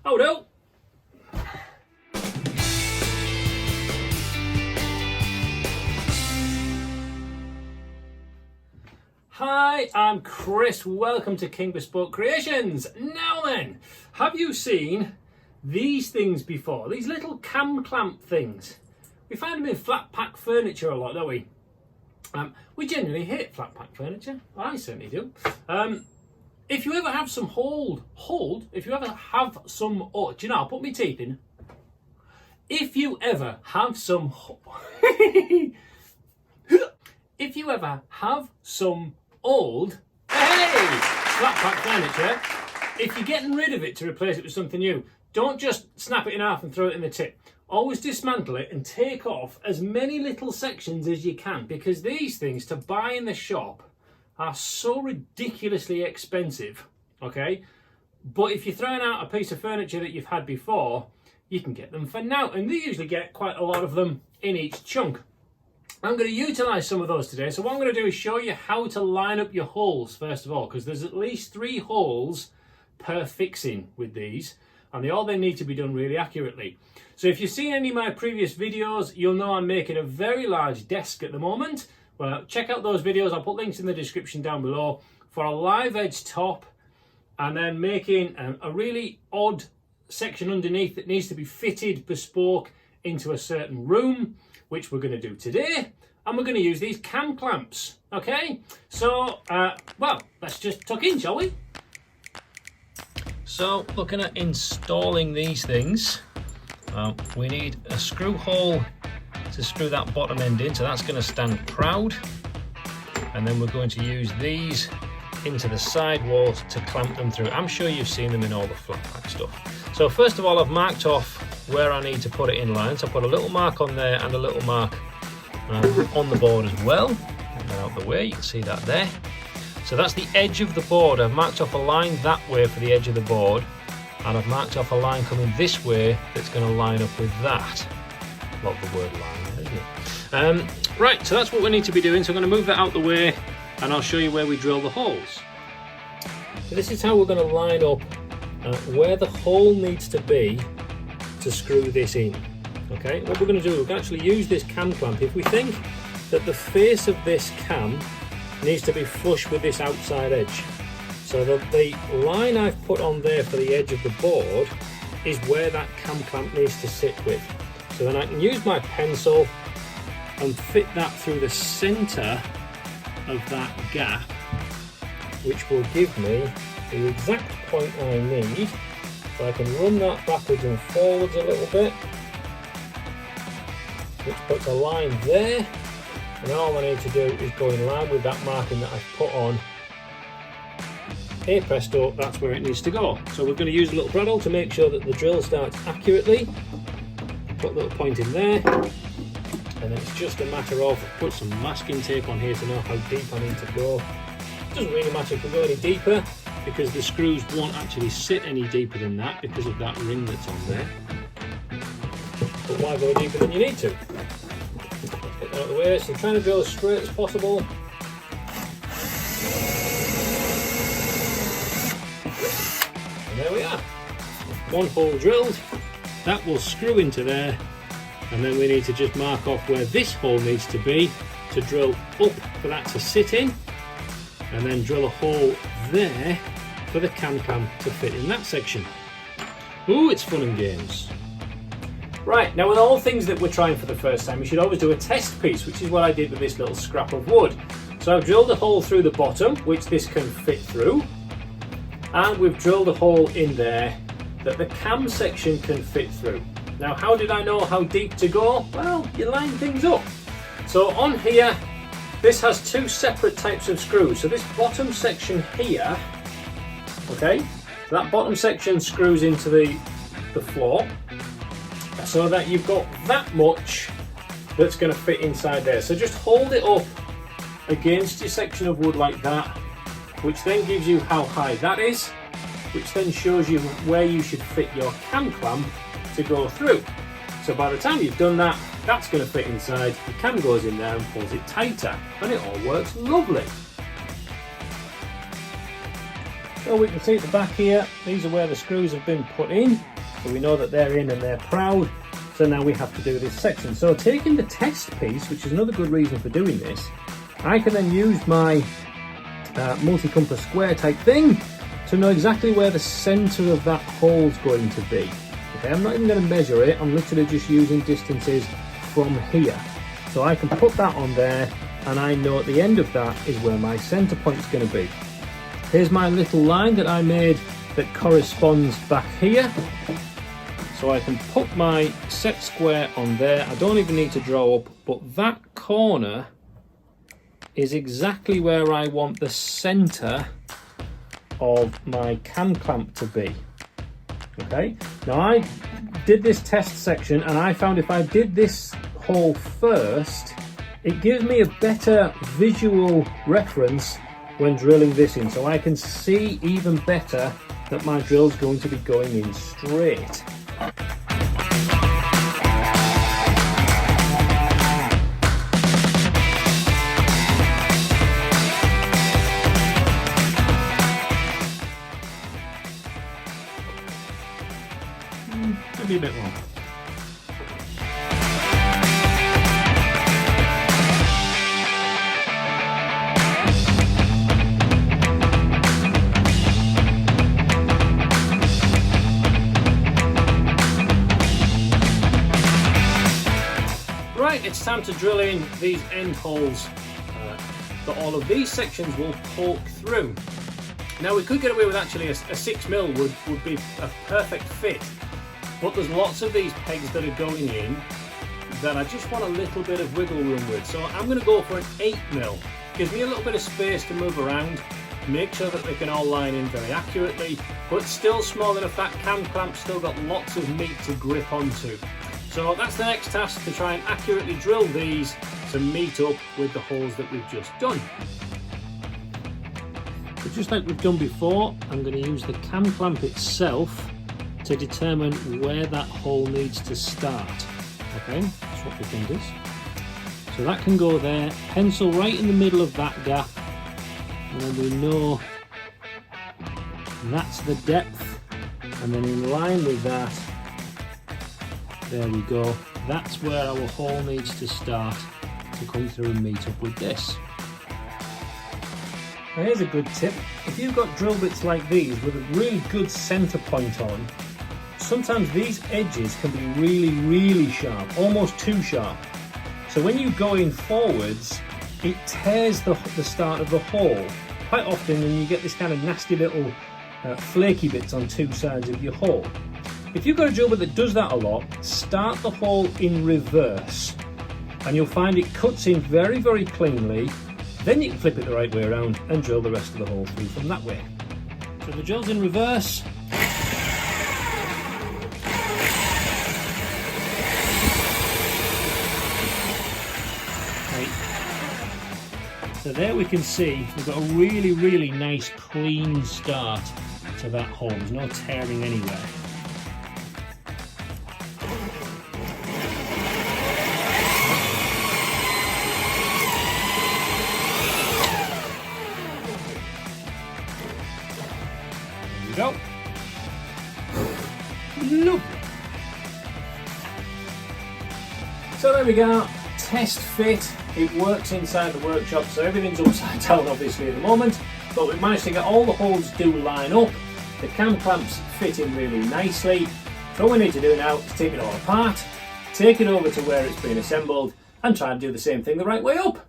Oh no! Hi, I'm Chris. Welcome to King Bespoke Creations. Now then, have you seen these things before? These little cam clamp things. We find them in flat pack furniture a lot, don't we? We generally hate flat pack furniture. I certainly do. If you ever have some if you ever have some, oh, do you know, I'll put my teeth in. If you ever have some, if you ever have some old, flat pack furniture, if you're getting rid of it to replace it with something new, don't just snap it in half and throw it in the tip. Always dismantle it and take off as many little sections as you can, because these things to buy in the shop are so ridiculously expensive, okay? But if you're throwing out a piece of furniture that you've had before, you can get them for now, and they usually get quite a lot of them in each chunk. I'm going to utilise some of those today. So what I'm going to do is show you how to line up your holes first of all, because there's at least 3 holes per fixing with these, and they all need to be done really accurately. So if you've seen any of my previous videos, you'll know I'm making a very large desk at the moment. Well, check out those videos. I'll put links in the description down below for a live edge top, and then making a really odd section underneath that needs to be fitted bespoke into a certain room, which we're going to do today. And we're going to use these cam clamps. Okay, so well, let's just tuck in, shall we? So looking at installing these things, we need a screw hole to screw that bottom end in, so that's going to stand proud, and then we're going to use these into the side walls to clamp them through. I'm sure you've seen them in all the flat pack stuff. So first of all, I've marked off where I need to put it in line, so I put a little mark on there and a little mark on the board as well. Out the way, you can see that there. So that's the edge of the board. I've marked off a line that way for the edge of the board, and I've marked off a line coming this way that's going to line up with that. Love the word line, isn't it? Right, so that's what we need to be doing. So I'm going to move that out the way, and I'll show you where we drill the holes. So this is how we're going to line up where the hole needs to be to screw this in. Okay, what we're going to do, we can actually use this cam clamp. If we think that the face of this cam needs to be flush with this outside edge, so the line I've put on there for the edge of the board is where that cam clamp needs to sit with. So then I can use my pencil and fit that through the centre of that gap, which will give me the exact point I need. So I can run that backwards and forwards a little bit, which puts a line there, and all I need to do is go in line with that marking that I've put on. Hey presto, that's where it needs to go. So we're going to use a little bradawl to make sure that the drill starts accurately. Put a little point in there, and then it's just a matter of put some masking tape on here to know how deep I need to go. It doesn't really matter if we go any deeper, because the screws won't actually sit any deeper than that because of that ring that's on there. But why go deeper than you need to? Get that out of the way. So trying to drill as straight as possible. And there we are. 1 hole drilled. That will screw into there, and then we need to just mark off where this hole needs to be to drill up for that to sit in, and then drill a hole there for the cam to fit in that section. Ooh, it's fun and games. Right, now with all things that we're trying for the first time, you should always do a test piece, which is what I did with this little scrap of wood. So I've drilled a hole through the bottom, which this can fit through, and we've drilled a hole in there that the cam section can fit through. Now, how did I know how deep to go? Well, you line things up. So on here, this has 2 separate types of screws. So this bottom section here, okay, so that bottom section screws into the floor, so that you've got that much that's going to fit inside there. So just hold it up against your section of wood like that, which then gives you how high that is, which then shows you where you should fit your cam clamp to go through. So by the time you've done that, that's going to fit inside, the cam goes in there and pulls it tighter, and it all works lovely. So we can see at the back here, these are where the screws have been put in. So we know that they're in and they're proud. So now we have to do this section. So taking the test piece, which is another good reason for doing this, I can then use my multi-compass square type thing to know exactly where the center of that hole is going to be. Okay, I'm not even going to measure it, I'm literally just using distances from here. So I can put that on there, and I know at the end of that is where my center point is going to be. Here's my little line that I made that corresponds back here. So I can put my set square on there. I don't even need to draw up, but that corner is exactly where I want the center of my cam clamp to be. Okay, now I did this test section and I found if I did this hole first, it gives me a better visual reference when drilling this in, so I can see even better that my drill's going to be going in straight. Maybe a bit more. Right, it's time to drill in these end holes that all of these sections will poke through. Now we could get away with actually a 6mm would be a perfect fit, but there's lots of these pegs that are going in that I just want a little bit of wiggle room with. So I'm going to go for an 8mm. Gives me a little bit of space to move around, make sure that they can all line in very accurately, but still small enough that cam clamp's still got lots of meat to grip onto. So that's the next task, to try and accurately drill these to meet up with the holes that we've just done. So just like we've done before, I'm going to use the cam clamp itself to determine where that hole needs to start. Okay, swap the fingers. So that can go there, pencil right in the middle of that gap, and then we know that's the depth, and then in line with that, there we go, that's where our hole needs to start to come through and meet up with this. Now here's a good tip. If you've got drill bits like these with a really good center point on, sometimes these edges can be really sharp, almost too sharp. So when you go in forwards, it tears the start of the hole quite often, and you get this kind of nasty little flaky bits on two sides of your hole. If you've got a drill bit that does that a lot, start the hole in reverse and you'll find it cuts in very cleanly. Then you can flip it the right way around and drill the rest of the hole through from that way. So the drill's in reverse. Right. So there we can see we've got a really nice clean start to that hole. There's no tearing anywhere. Go. Lovely. So there we go, test fit. It works inside the workshop, so everything's upside down obviously at the moment, but we've managed to get all the holes do line up. The cam clamps fit in really nicely. So all we need to do now is take it all apart, take it over to where it's been assembled, and try and do the same thing the right way up.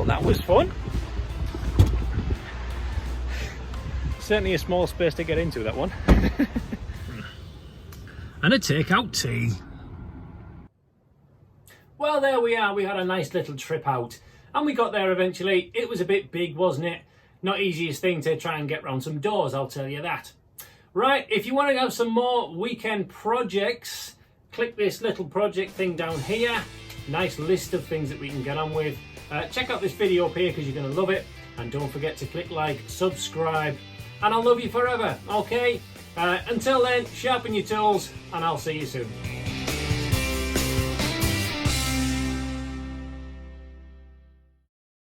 that was fun. Certainly a small space to get into, that one. And a takeout tea. Well, there we are. We had a nice little trip out and we got there eventually. It was a bit big, wasn't it? Not easiest thing to try and get round some doors, I'll tell you that. Right, if you want to have some more weekend projects, click this little project thing down here. Nice list of things that we can get on with. Check out this video up here because you're going to love it. And don't forget to click like, subscribe, and I'll love you forever, okay? Until then, sharpen your tools, and I'll see you soon.